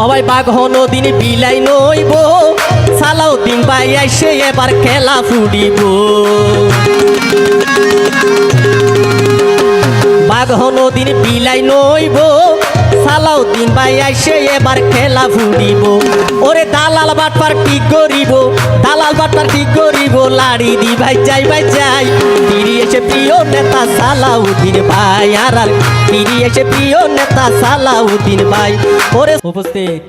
অবাই বাঘন দিন বিলাই নইব সালাউদ্দিন ভাই আইসে এবার খেলা ফুডিব বাঘন দিন বিলাই নইব সালাউদ্দিন ভাই আইসে এবার খেলা ফুডিব ওরে দালাল বাটপার ঠিক করিব দালাল বাটপার ঠিক করিব লাড়ি দি ভাই যাই ফিরি এসে প্রিয় নেতা সালাউদ্দিন ভাই আর ফিরি এসে প্রিয় নেতা সালাউদ্দিন ভাই ওরে উপস্থিত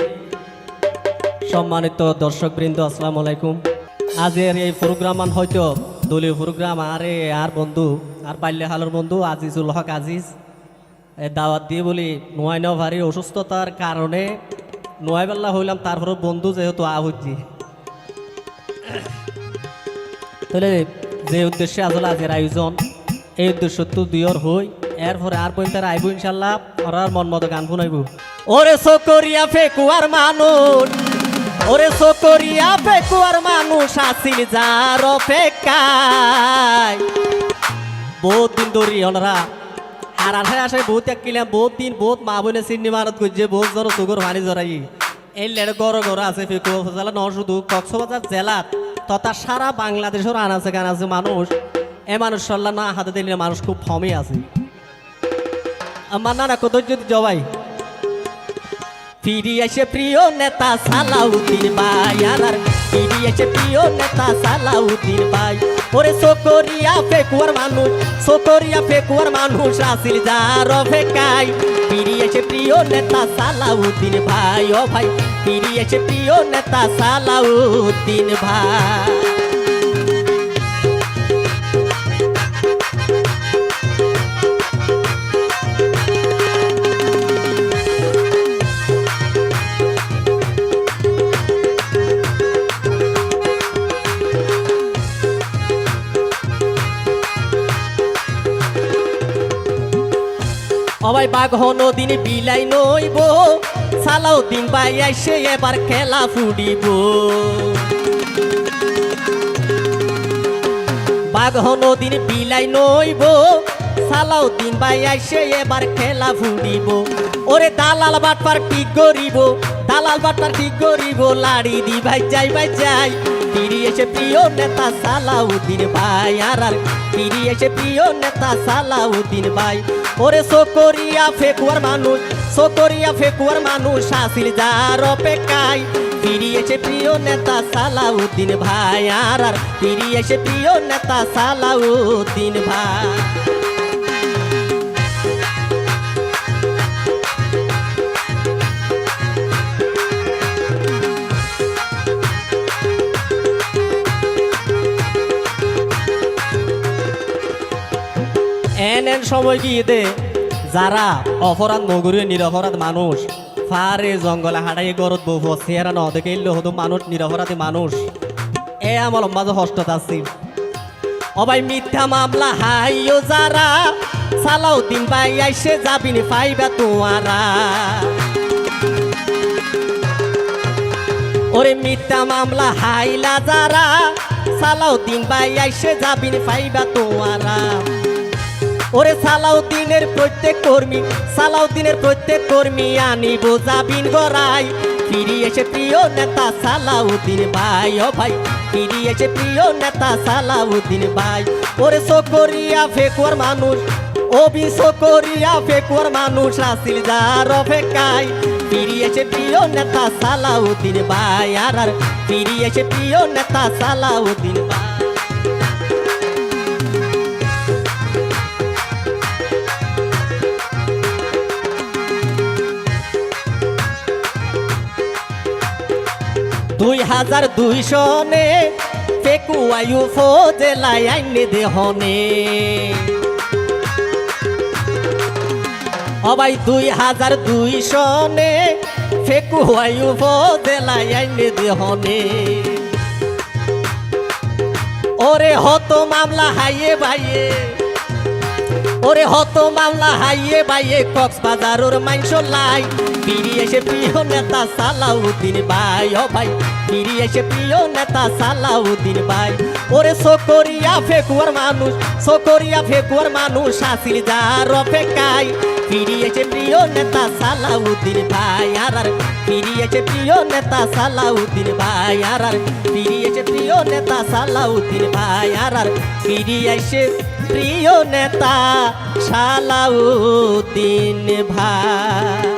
সম্মানিত দর্শকবৃন্দ আসসালামু আলাইকুম। আজের এই প্রোগ্রাম হয়তো দলীয় প্রোগ্রাম আর বন্ধু আর বাল্যকালের বন্ধু আজিজুল হক আজিজ দাওয়াত দিয়ে বলি নোয়াই নেওয়া ভারী অসুস্থতার কারণে নোয়াইবেল্লা হইলাম তারপরে বন্ধু যেহেতু আহুজি তাহলে যে উদ্দেশ্যে আসলে আজের আয়োজন এই উদ্দেশ্য তো দুইর হই এরপরে আর পর্যন্ত আইব ইনশাল্লাহ ওরার মন মতো গান শুনাইব। ওরে সকরিয়া ফেকুয়ার মানুষ ওরে সকরিয়া ফেকুয়ার মানুষ আসিল যার অপেক্ষায় বহুত দিন ধরি ওনারা হারান হয়ে আসে বহুত এককিলাম বহুত দিন বহুত মা বোনে চিন্নি মারত করছে বহুত জন চুগর ভানি জড়াই এই লেড়ে গড় আছে ফেকুয়া উপজেলা ন শুধু কক্সবাজার জেলাত তথা সারা বাংলাদেশের আনাচে গান আছে মানুষ এ মানুষ সল্লা না হাতে দিলে মানুষ খুব ফমে আছে আমার নানা কত যদি জবাই ফিরি এসে প্রিয় নেতা সালাউদ্দিন ভাই আর ফিরি এসে প্রিয় নেতা সালাউদ্দিন ভাই ওরে সকরিয়া ফেকুয়ার মানুষ আসিল যার অপেক্ষায় ফিরি এসে প্রিয় নেতা সালাউদ্দিন ভাই ও ভাই ফিরি এসে প্রিয় নেতা সালাউদ্দিন ভাই। অবাই বাঘন দিন বিলাই নইব সালাউদ্দিন ভাই আইসে এবার খেলা ফুডিব বাঘন দিন বিলাই নইব সালাউদ্দিন ভাই আইসে এবার খেলা ফুডিব ওরে দালাল বাটপার ঠিক করিব লাড়ি দি ভাই যাই ফিরি এসে প্রিয় নেতা সালাউদ্দিন ভাই আর ফিরি এসে প্রিয় নেতা সালাউদ্দিন ভাই ওরে সকরিয়া ফেকুয়ার মানুষ আসিল যার অপেক্ষায় ফিরি এসে প্রিয় নেতা সালাউদ্দিন ভাই আর ফিরি এসে প্রিয় নেতা সালাউদ্দিন ভাই। এন সময় গিয়ে দে যারা অপরাধ নগরীয় নিরপরাধ মানুষ ফারে জঙ্গলে হাঁটাই গরত বউ চেহারা ন দেখে এলো হতো মানুষ নিরপরাধী মানুষ এ আমার মাঝে হস্ত আছে অবাই মিথ্যা মামলা হাইও যারা সালাউদ্দিন ভাই আইসে যাবিনি পাইবা তোমারা ওরে মিথ্যা মামলা হাইলা যারা সালাউদ্দিন ভাই আইসে যাবিনি পাইবা তোমারা ওরে সালাউদ্দিনের প্রত্যেক কর্মী আনিব যাবিন গড়াই ফিরি এসে প্রিয় নেতা সালাউদ্দিন ভাই ও ভাই ফিরি এসে প্রিয় নেতা সালাউদ্দিন ভাই ওরে সকরিয়া ফেকুয়ার মানুষ আসিল যার অপেক্ষায় ফিরি এসে প্রিয় নেতা সালাউদ্দিন ভাই আর ফিরি এসে প্রিয় নেতা সালাউদ্দিন ভাই। 2002 সনে ফেকুয়াই উপজেলায় আইনে দেহনে অবাই 2002 সনে ফেকুয়াই উপজেলায় আইনে দেহনে ওরে হতো মামলা হাইয়ে ভাইয়ে ওরে হত মামলা হাইয়ে বাইয়ে কক্সবাজারের মাইনস লাই ফিরি এসে প্রিয় নেতা সালাউদ্দিন ভাই ও ভাই ফিরি এসে প্রিয় নেতা সালাউদ্দিন ভাই ওরে সকরিয়া ফেকুয়ার মানুষ সকরিয়া ফেকুয়ার মানুষ আসিল যার অপেক্ষায় ফিরি এসে প্রিয় নেতা সালাউদ্দিন ভাই আর ফিরি এসে প্রিয় নেতা সালাউদ্দিন ভাই আর ফিরি এসে প্রিয় নেতা সালাউদ্দিন ভাই আর ফিরি এসে প্রিয় নেতা সালাউদ্দিন ভাই।